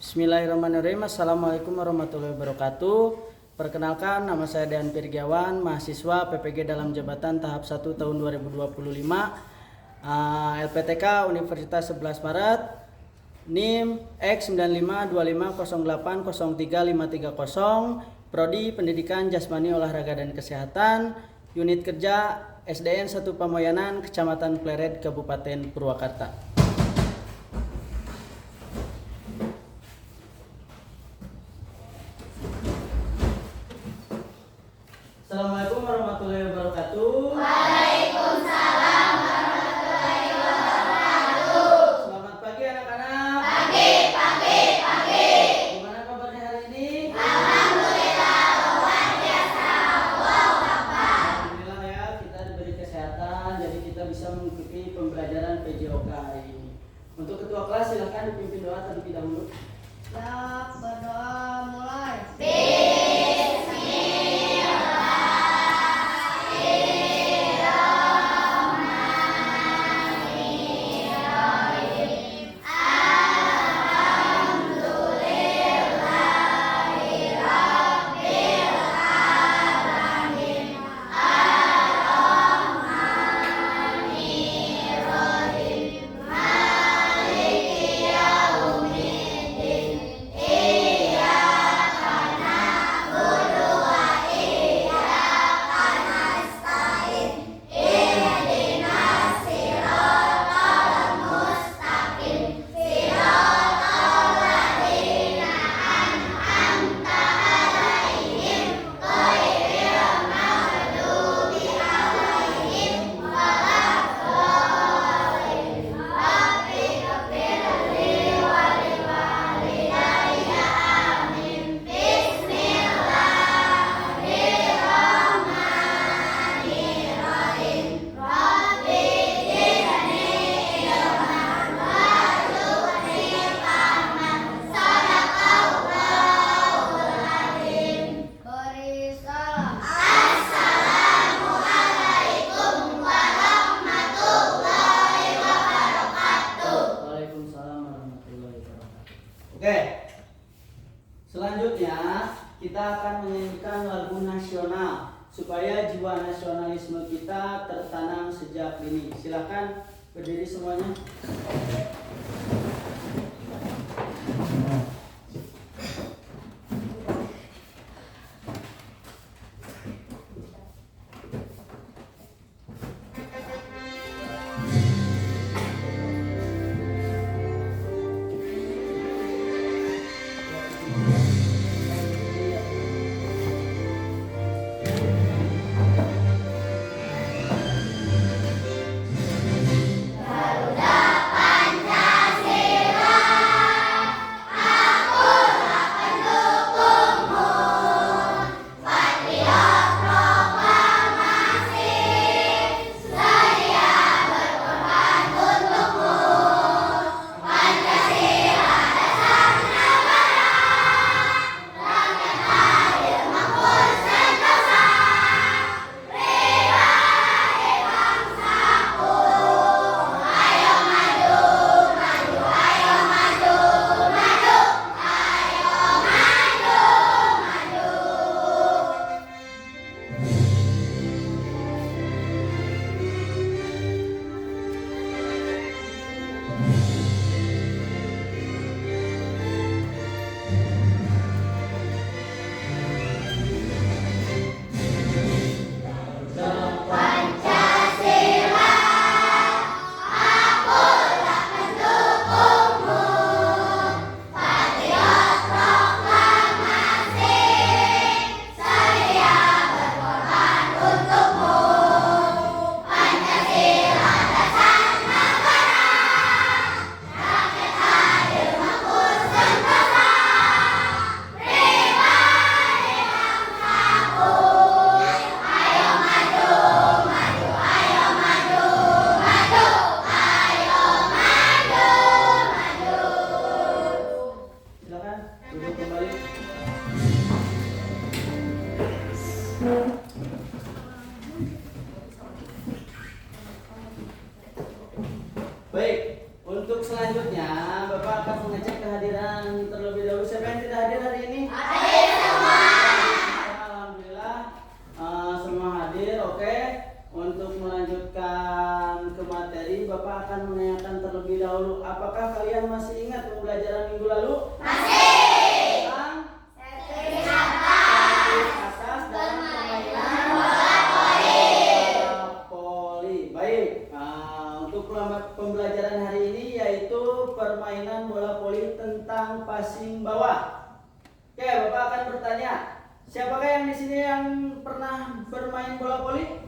Bismillahirrahmanirrahim. Assalamualaikum warahmatullahi wabarakatuh. Perkenalkan, nama saya Dean Pirgiawan, mahasiswa PPG dalam jabatan tahap 1 tahun 2025, LPTK Universitas 11 Maret, NIM X952508033530, Prodi Pendidikan Jasmani Olahraga dan Kesehatan, Unit Kerja SDN 1 Pamoyanan, Kecamatan Pleret, Kabupaten Purwakarta. Assalamualaikum warahmatullahi wabarakatuh. Waalaikumsalam warahmatullahi wabarakatuh. Selamat pagi anak-anak. Pagi. Gimana kabarnya hari ini? Alhamdulillah, luar biasa. Wow, Bapak. Alhamdulillah ya, kita diberi kesehatan, jadi kita bisa mengikuti pembelajaran PJOK ini. Untuk ketua kelas silakan dipimpin doa terlebih dahulu. Siap, berdoa mulai. Waalaikumsalam warahmatullahi wabarakatuh. Oke. Selanjutnya kita akan menyanyikan lagu nasional supaya jiwa nasionalisme kita tertanam sejak dini. Silakan berdiri semuanya. Garuda Untuk selanjutnya, Bapak akan mengecek kehadiran terlebih dahulu. Siapa yang tidak hadir hari ini? Hadir semua. Alhamdulillah, semua hadir. Oke. Untuk melanjutkan ke materi, Bapak akan menanyakan terlebih dahulu, apakah kalian masih ingat pembelajaran minggu lalu? Masih. Tentang Sertifikat asas dalam permainan bola voli. voli. Baik. Untuk pembelajaran hari ini yaitu permainan bola voli tentang passing bawah. Oke, Bapak akan bertanya, siapakah yang di sini yang pernah bermain bola voli?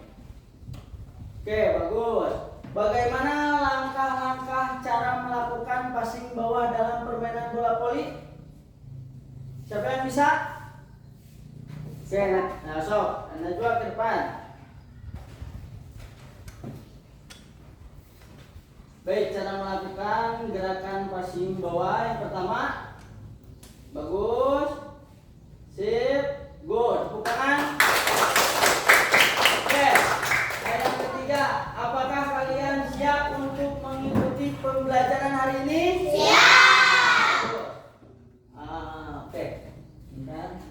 Oke, bagus. Bagaimana langkah-langkah cara melakukan passing bawah dalam permainan bola voli? Siapa yang bisa? Oke, nah sok, Anda juga ke depan. Baik, cara melakukan gerakan passing bawah yang pertama. Bagus. Sip, good. Tepuk tangan. Oke. Yang ketiga, apakah kalian siap untuk mengikuti pembelajaran hari ini? Siap. Oke. Bentar.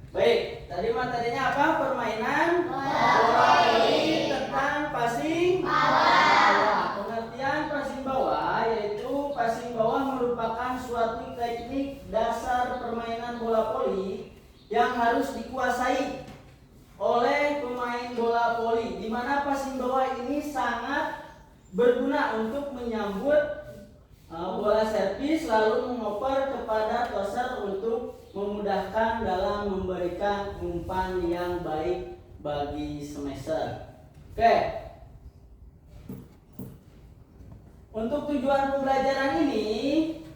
Baik, tadi materinya apa? Permainan bola voli tentang passing bawah. Pengertian passing bawah yaitu passing bawah merupakan suatu teknik dasar permainan bola voli yang harus dikuasai oleh pemain bola voli, di mana passing bawah ini sangat berguna untuk menyambut bola servis lalu mengoper kepada toser untuk memudahkan dalam memberikan umpan yang baik bagi smasher. Oke. Untuk tujuan pembelajaran ini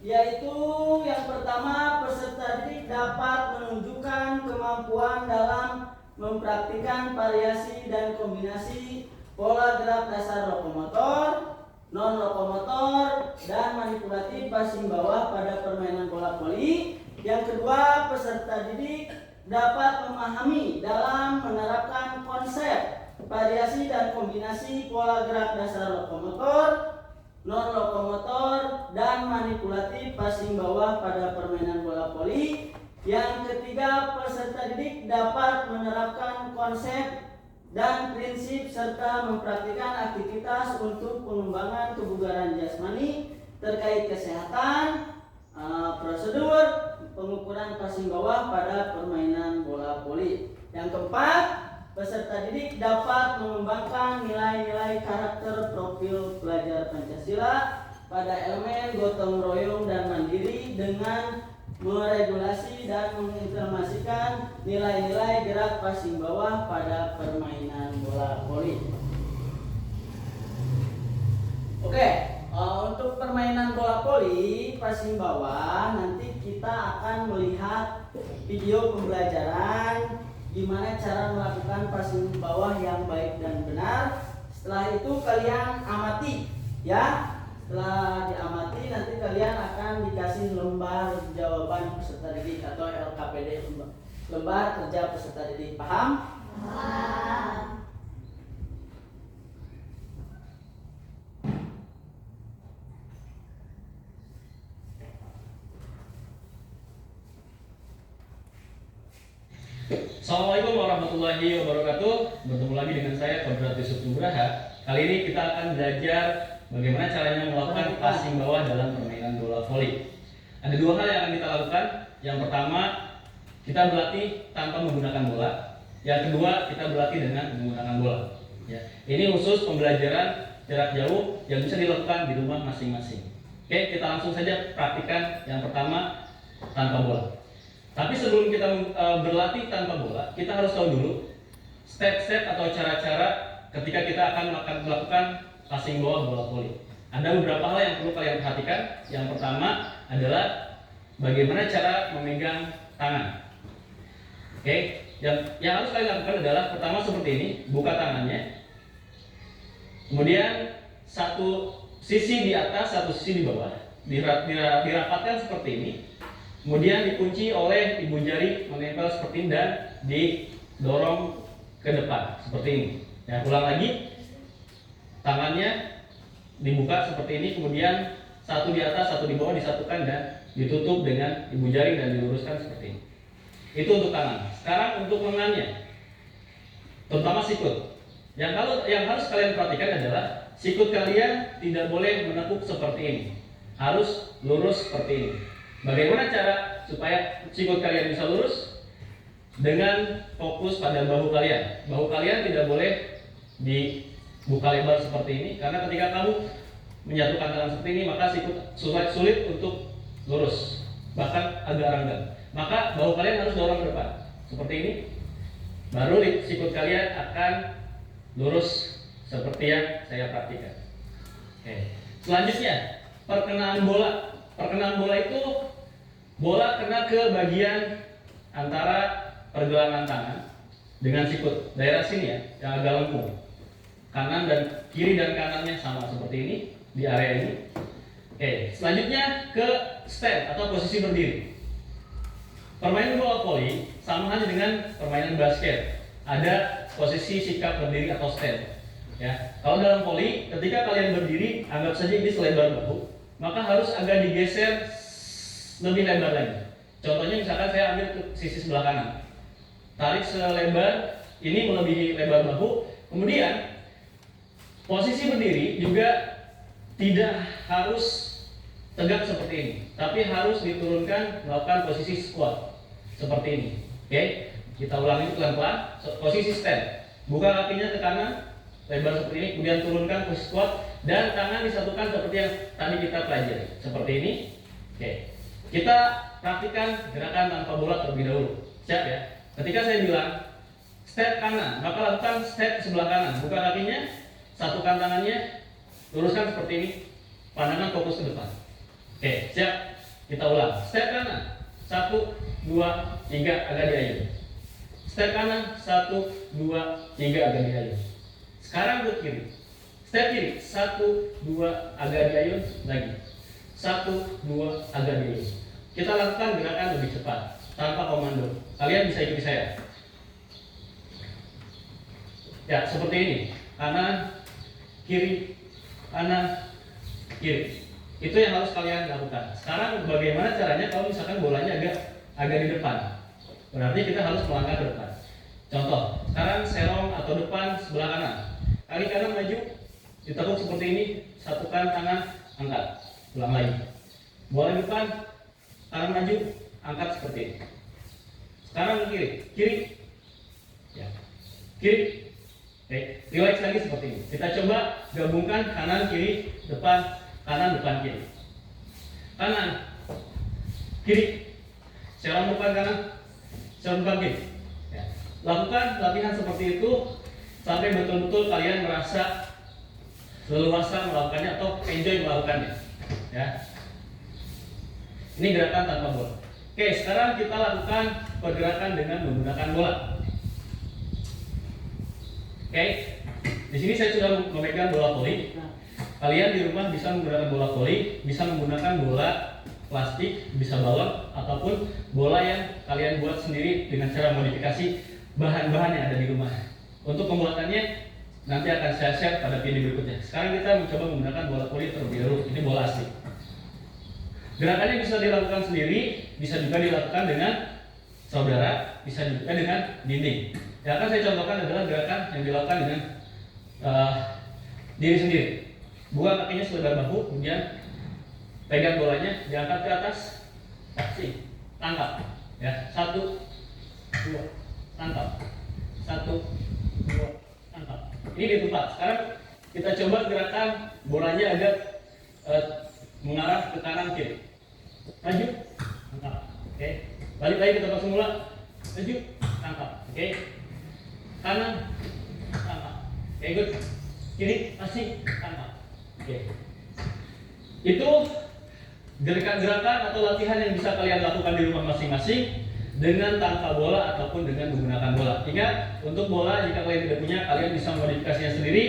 yaitu yang pertama, peserta didik dapat menunjukkan kemampuan dalam mempraktikkan variasi dan kombinasi pola gerak dasar lokomotor, non lokomotor, dan manipulatif passing bawah pada permainan bola voli. Yang kedua, peserta didik dapat memahami dalam menerapkan konsep variasi dan kombinasi pola gerak dasar lokomotor, non lokomotor, dan manipulatif passing bawah pada permainan bola voli. Yang ketiga, peserta didik dapat menerapkan konsep dan prinsip serta mempraktikkan aktivitas untuk pengembangan kebugaran jasmani terkait kesehatan, prosedur pengukuran passing bawah pada permainan bola voli. Yang keempat, peserta didik dapat mengembangkan nilai-nilai karakter profil pelajar Pancasila pada elemen gotong royong dan mandiri dengan meregulasi dan mengimplementasikan nilai-nilai gerak passing bawah pada permainan bola voli. Oke, untuk permainan bola voli passing bawah nanti kita akan melihat video pembelajaran gimana cara melakukan passing bawah yang baik dan benar. Setelah itu kalian amati ya. Setelah diamati nanti kalian akan dikasih lembar jawaban peserta didik atau LKPD, lembar kerja peserta didik. Paham? Paham. Assalamualaikum warahmatullahi wabarakatuh. Bertemu lagi dengan saya Kodratus Nugraha. Kali ini kita akan belajar bagaimana caranya melakukan passing bawah dalam permainan bola voli. Ada dua hal yang akan kita lakukan. Yang pertama, kita berlatih tanpa menggunakan bola. Yang kedua, kita berlatih dengan menggunakan bola. Ya. Ini khusus pembelajaran jarak jauh yang bisa dilakukan di rumah masing-masing. Oke, kita langsung saja praktikan yang pertama tanpa bola. Tapi sebelum kita berlatih tanpa bola, kita harus tahu dulu step-step atau cara-cara ketika kita akan melakukan passing bawah bola voli. Ada beberapa hal yang perlu kalian perhatikan. Yang pertama adalah bagaimana cara memegang tangan. Oke, yang harus kalian lakukan adalah pertama seperti ini, buka tangannya. Kemudian satu sisi di atas, satu sisi di bawah, dirapatkan seperti ini. kemudian dikunci oleh ibu jari menempel seperti ini dan didorong ke depan seperti ini. Ya, ulang lagi, tangannya dibuka seperti ini, kemudian satu di atas, satu di bawah disatukan dan ditutup dengan ibu jari dan diluruskan seperti ini. Itu untuk tangan. Sekarang untuk lengannya, terutama sikut. Yang harus kalian perhatikan adalah sikut kalian tidak boleh menekuk seperti ini, harus lurus seperti ini. Bagaimana cara supaya sikut kalian bisa lurus? Dengan fokus pada bahu kalian. Bahu kalian tidak boleh dibuka lebar seperti ini, karena ketika kamu menyatukan tangan seperti ini maka sikut sulit untuk lurus, bahkan agak renggang. Maka bahu kalian harus dorong ke depan seperti ini, baru sikut kalian akan lurus seperti yang saya praktikan. Oke. Selanjutnya, perkenaan bola. Perkenaan bola itu bola kena ke bagian antara pergelangan tangan dengan sikut, daerah sini ya, yang agak lengkung. Kanan dan kiri dan kanannya sama seperti ini di area ini. Oke, selanjutnya ke stand atau posisi berdiri. Permainan bola voli sama halnya dengan permainan basket. Ada posisi sikap berdiri atau stand. Ya, kalau dalam voli, ketika kalian berdiri, anggap saja ini selebar bahu, maka harus agak digeser lebih lebar lagi. Contohnya misalkan saya ambil ke sisi sebelah kanan, tarik selebar ini melebihi lebar bahu. Kemudian posisi berdiri juga tidak harus tegak seperti ini, tapi harus diturunkan melakukan posisi squat seperti ini. Oke, kita ulangi pelan-pelan. Posisi stand, buka kakinya ke kanan, lebar seperti ini, kemudian turunkan posisi squat dan tangan disatukan seperti yang tadi kita pelajari, seperti ini. Oke, kita praktikkan gerakan tanpa bola terlebih dahulu. Siap ya? Ketika saya bilang step kanan, maka lakukan step sebelah kanan, buka kakinya, satukan tangannya, luruskan seperti ini, pandangan fokus ke depan. Oke, siap? Kita ulang. Step kanan, 1, 2, 3, agak diayun. Step kanan, 1, 2, 3, agak diayun. Sekarang ke kiri. Step kiri, 1, 2, agak diayun lagi. 1, 2, agak diayun. Kita lakukan gerakan lebih cepat tanpa komando. Kalian bisa ikuti saya. Ya, seperti ini. Kanan, kiri, kanan, kiri. Itu yang harus kalian lakukan. Sekarang bagaimana caranya kalau misalkan bolanya agak di depan? Berarti kita harus melangkah ke depan. Contoh, sekarang serong atau depan sebelah kanan. Kaki kanan maju, ditekuk seperti ini, satukan tangan, angkat. Ulang lagi. Bola di depan, kanan maju, angkat seperti ini. Sekarang ke kiri, kiri, ya, kiri. Oke, relax lagi seperti ini. Kita coba gabungkan kanan, kiri, depan, kanan, depan, kiri. Kanan, kiri, serong depan kanan, serong depan kiri. Ya. Lakukan latihan seperti itu sampai betul-betul kalian merasa leluasa melakukannya atau enjoy melakukannya. Ya. Ini gerakan tanpa bola. Oke, sekarang kita lakukan pergerakan dengan menggunakan bola. Oke, di sini saya sudah memegang bola voli. Kalian di rumah bisa menggunakan bola voli, bisa menggunakan bola plastik, bisa balon, ataupun bola yang kalian buat sendiri dengan cara modifikasi bahan-bahan yang ada di rumah. Untuk pembuatannya nanti akan saya share pada video berikutnya. Sekarang kita mencoba menggunakan bola voli terlebih dahulu. Ini bola asli. Gerakannya bisa dilakukan sendiri, bisa juga dilakukan dengan saudara, bisa juga dengan dinding. Yang akan saya contohkan adalah gerakan yang dilakukan dengan diri sendiri. Buka kakinya selebar bahu, kemudian pegang bolanya, diangkat ke atas, kasih, tangkap. Ya, 1, 2, tangkap. 1, 2, tangkap. Ini di tempat. Sekarang kita coba gerakan bolanya agak mengarah ke kanan kiri. Maju, tangkap. Oke. Balik lagi ke tempat semula. Maju, tangkap. Oke. Kanan, tangkap. Oke, good. Kiri, kasih, tangkap. Oke. Itu gerakan atau latihan yang bisa kalian lakukan di rumah masing-masing dengan tanpa bola ataupun dengan menggunakan bola. Ingat, untuk bola jika kalian tidak punya, kalian bisa memodifikasinya sendiri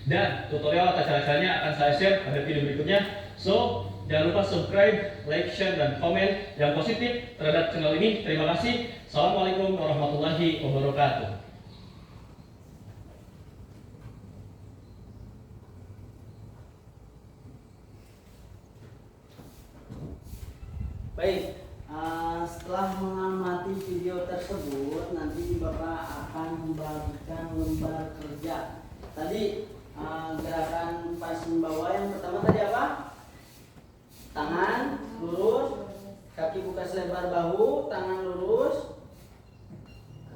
dan tutorial atau cara-caranya akan saya share pada video berikutnya. So, Jangan lupa subscribe, like, share, dan komen yang positif terhadap channel ini. Terima kasih. Assalamualaikum warahmatullahi wabarakatuh. Baik, setelah mengamati video tersebut, nanti Bapak akan membagikan lembar kerja. Tadi gerakan passing bawah yang pertama tadi apa? Tangan lurus, kaki buka selebar bahu, tangan lurus,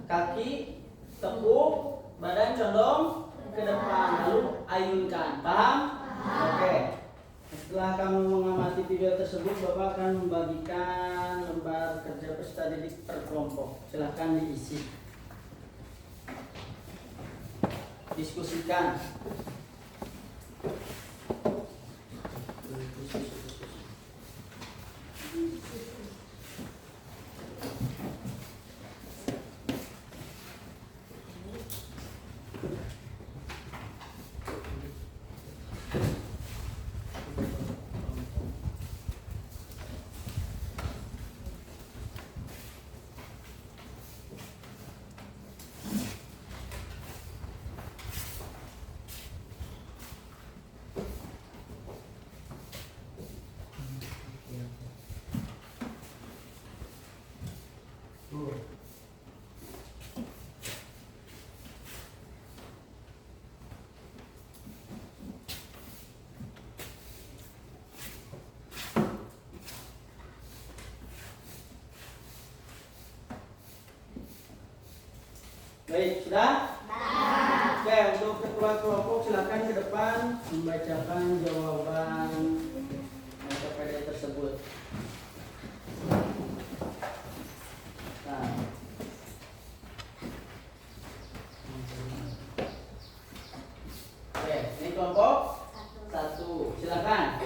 kaki tekuk, badan condong ke depan, lalu ayunkan. Paham? Oke. Setelah kamu mengamati video tersebut, Bapak akan membagikan lembar kerja peserta didik per kelompok. Silahkan diisi. Diskusikan. Baik, sudah? Oke, untuk ketua kelompok silakan ke depan membacakan jawaban LPPD tersebut. Nah. Oke, ini kelompok satu. Silakan.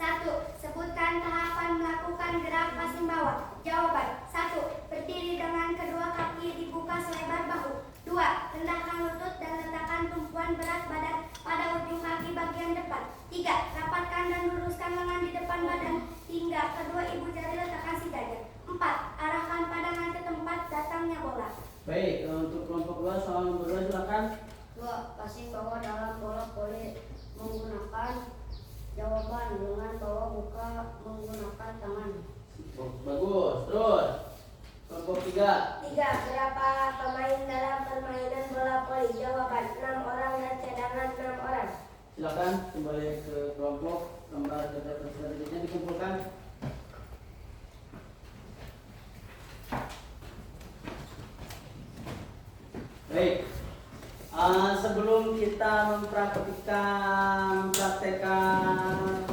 1. Sebutkan tahapan melakukan gerak passing bawah. Jawaban. 1. Berdiri dengan kedua kaki dibuka selebar bahu. 2. Rendahkan lutut dan letakkan tumpuan berat badan pada ujung kaki bagian depan. 3. Rapatkan dan luruskan lengan di depan badan hingga kedua ibu jari letakkan sejajar. 4. Arahkan pandangan ke tempat datangnya bola. Baik, untuk kelompok 2 soal nomor 2 silakan. 2. Passing bawah dalam bola voli menggunakan. Jawaban dengan bawah buka menggunakan tangan. Bagus, terus kelompok 3. 3. Berapa pemain dalam permainan bola voli? Jawaban 6 orang dan cadangan 6 orang. Silakan kembali ke kelompok, lembar kerja peserta didiknya dikumpulkan. Baik, sebelum kita mempraktekkan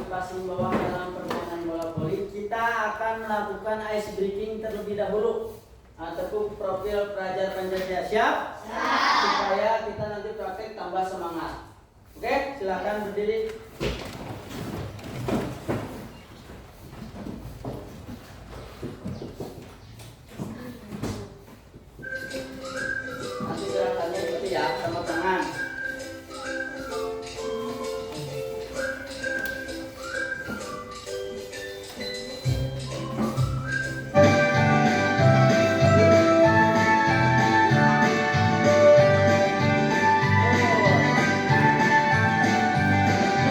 passing bawah dalam permainan bola voli, kita akan melakukan ice breaking terlebih dahulu. Tekuk profil pelajar Pancasila, siap? Supaya kita nanti praktek tambah semangat. Oke, silakan berdiri. Nanti gerakannya ikuti ya, sama tangan.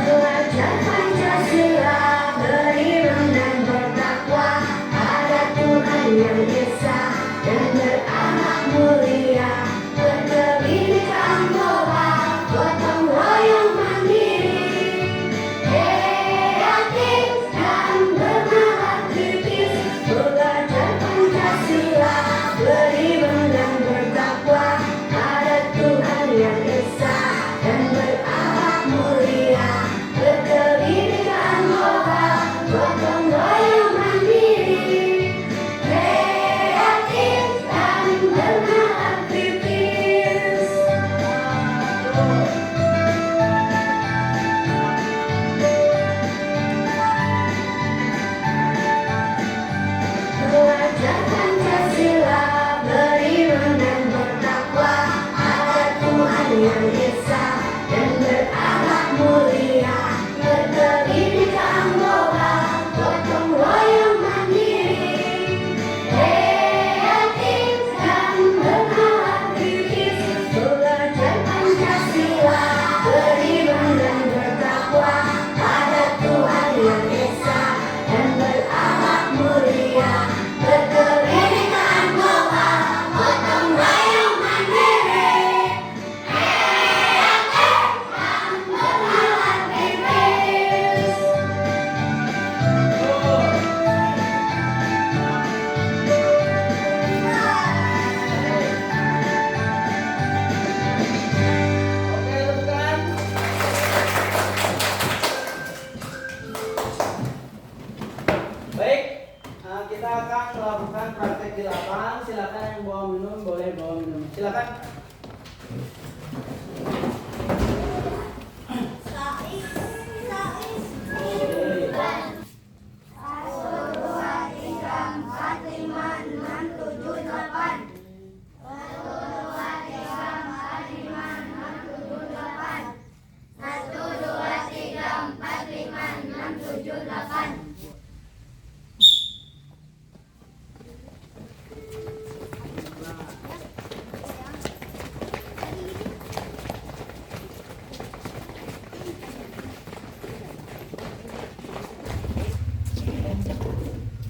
Belajar Pancasila, beriman dan bertakwa pada Tuhan yang esa dan berakhlak mulia, berkebinekaan global, gotong royong mandiri, kreatif dan bernalar kritis. Belajar Pancasila, beriman dan bertakwa pada Tuhan yang esa dan berakhlak mulia, berkebinekaan global, gotong royong mandiri, kreatif dan bernalar kritis. Belajar Pancasila, beriman dan bertakwa pada Tuhan yang esa dan berakhlak mulia, berkebinekaan global, boleh bawa minum. Silakan.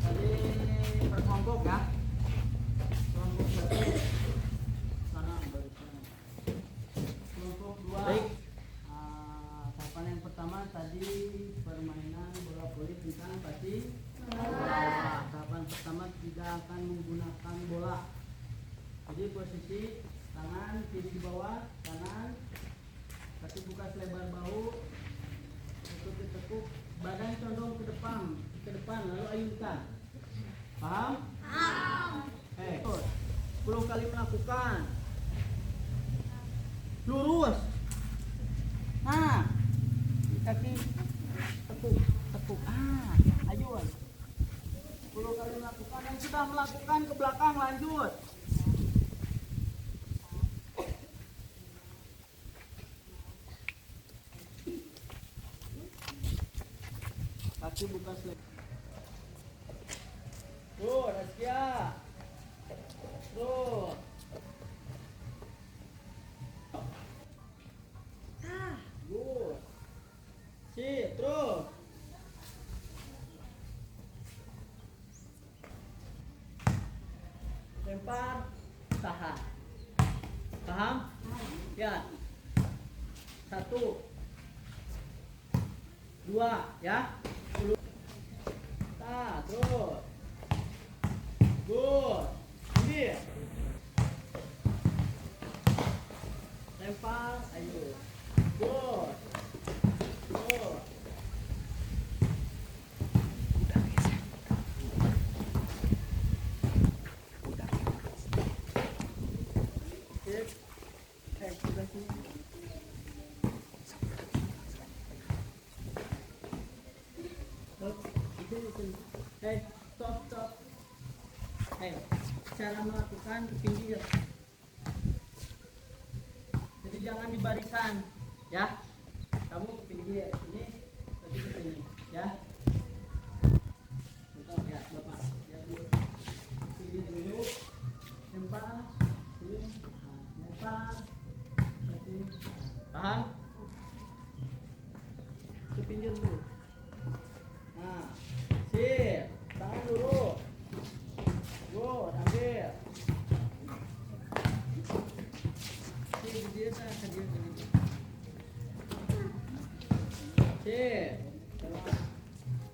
Tadi berkelompok ya. Kelompok satu sana baru sana. Kelompok dua. Baik. Tahapan yang pertama tadi permainan bola voli tentang passing bola. Tahapan pertama tidak akan menggunakan bola. Jadi posisi tangan di bawah kanan, kaki buka selebar bahu, lutut ditekuk, badan condong ke depan lalu ayunkan. Paham? Paham. 10 kali melakukan. Lurus. Nah, kaki tekuk. Ayun. 10 kali melakukan. Yang sudah melakukan ke belakang lanjut. Kaki buka selebar. Tuh, Raskia. Tuh. Good. Sip, terus. Lempar, tahan. Paham? Ya. 1 2 ya. 10. Terus. Good. Ambil. Lempar, ayo. Good. Good. Sip. Sudah sini. Stop. Cara melakukan ke pinggir. Jadi jangan di barisan, ya. Kamu ke pinggir, ini lagi ke sini, ya. Bentar, ya, Bapak. Ya, dulu. Pinggir dulu. Lempar, sini. Lempar. Sini. Paham? Ke pinggir dulu. Nah, sip. Tangan dulu. Good, ambil. Sip, dia tak kerja sini. Sip.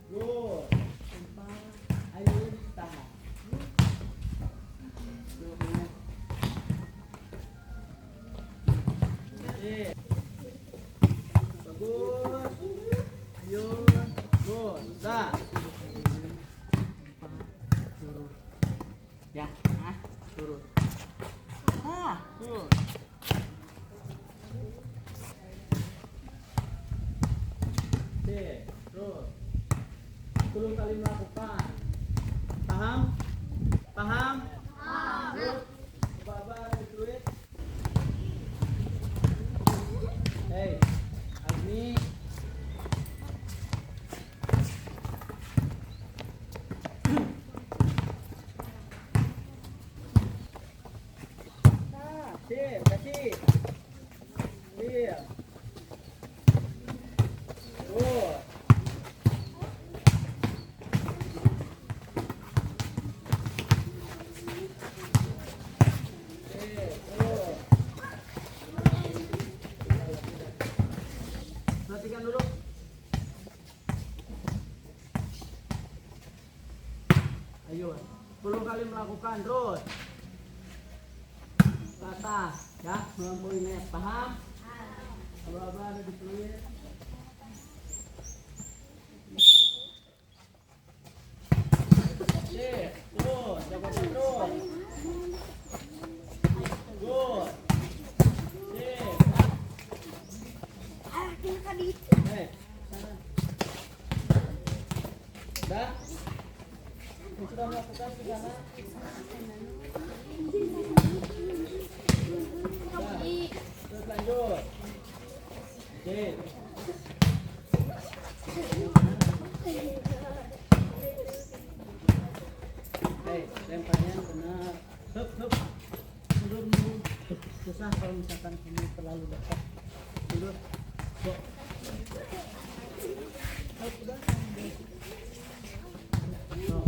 Good. Lempar. Ayun, tahan. Sip. Bagus. Ayun. Good. Dah. Ya, turun. Turun. Oke, terus 10 kali melakukan. Paham? Paham? Paham. Coba ditulis. Agni. Sip, kasih. Iya. Good. Perhatikan dulu. Ayo, 10 kali melakukan terus. Ke atas, ya, melampaui net. Paham? Aba-aba ada di peluit. Sip, terus, dapat terus. Oke. Lemparnya benar. Hup, hup. Mundur, mundur. Susah kalau misalkan kamu terlalu dekat. Mundur. Kok. Hup, udah. No.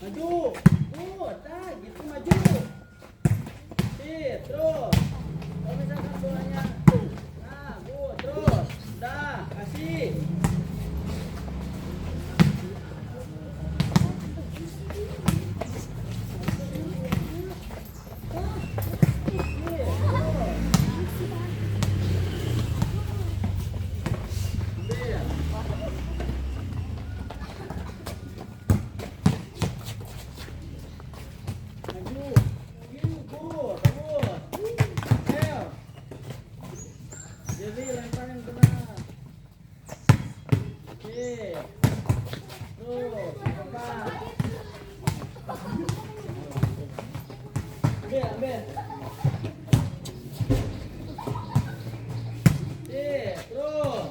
Maju, dah gitu maju. Terus. Kalau misalkan bolanya, nah, terus, dah kasih. Jadi lempar yang benar. Oke. Terus, lempar. Ambil. Terus.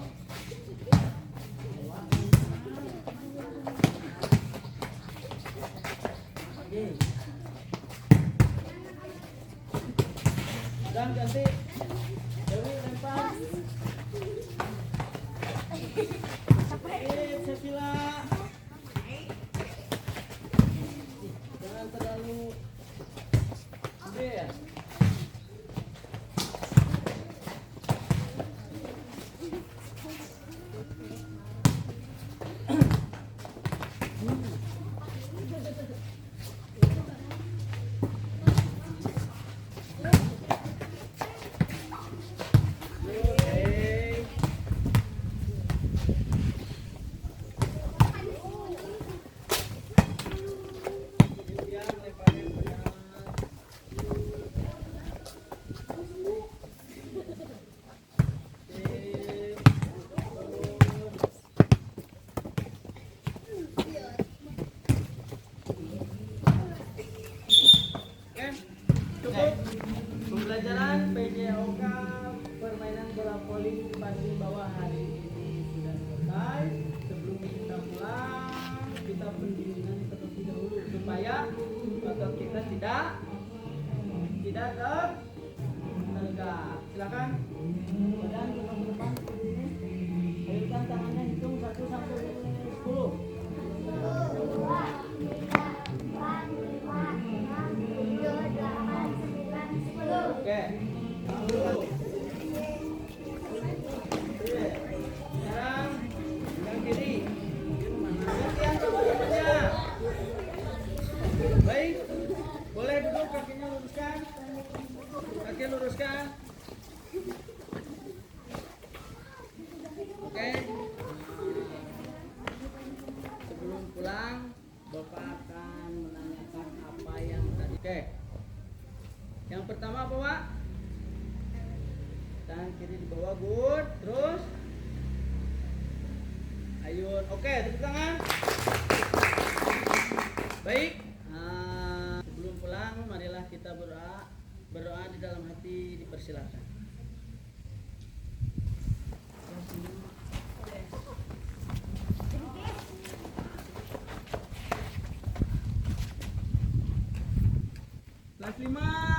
Oke. Dan ganti. Dewi lempar. Sefila. Jangan terlalu. Ambil. Cukup. Pembelajaran PJOK permainan bola voli passing bawah hari ini sudah selesai. Sebelum kita pulang, kita pendinginan terlebih dahulu supaya otot kita tidak tertegak. Silakan. Badan tengah ke depan. Ayunkan tangannya, hitung 1 sampai 10. 1, 2, 3, 4, 5, 6, 7, 8, 9, 10. Oke. Sekarang yang kiri. Gantian coba temannya. Baik. Boleh duduk, kakinya luruskan. Kaki luruskan. Oke. Sebelum pulang, Bapak akan menanyakan apa yang tadi. Oke. Yang pertama apa, Pak? Tangan kiri di bawah, good. Terus ayun. Oke, tepuk tangan. Baik. Sebelum pulang, marilah kita berdoa. Berdoa di dalam hati dipersilakan. Kelas 5.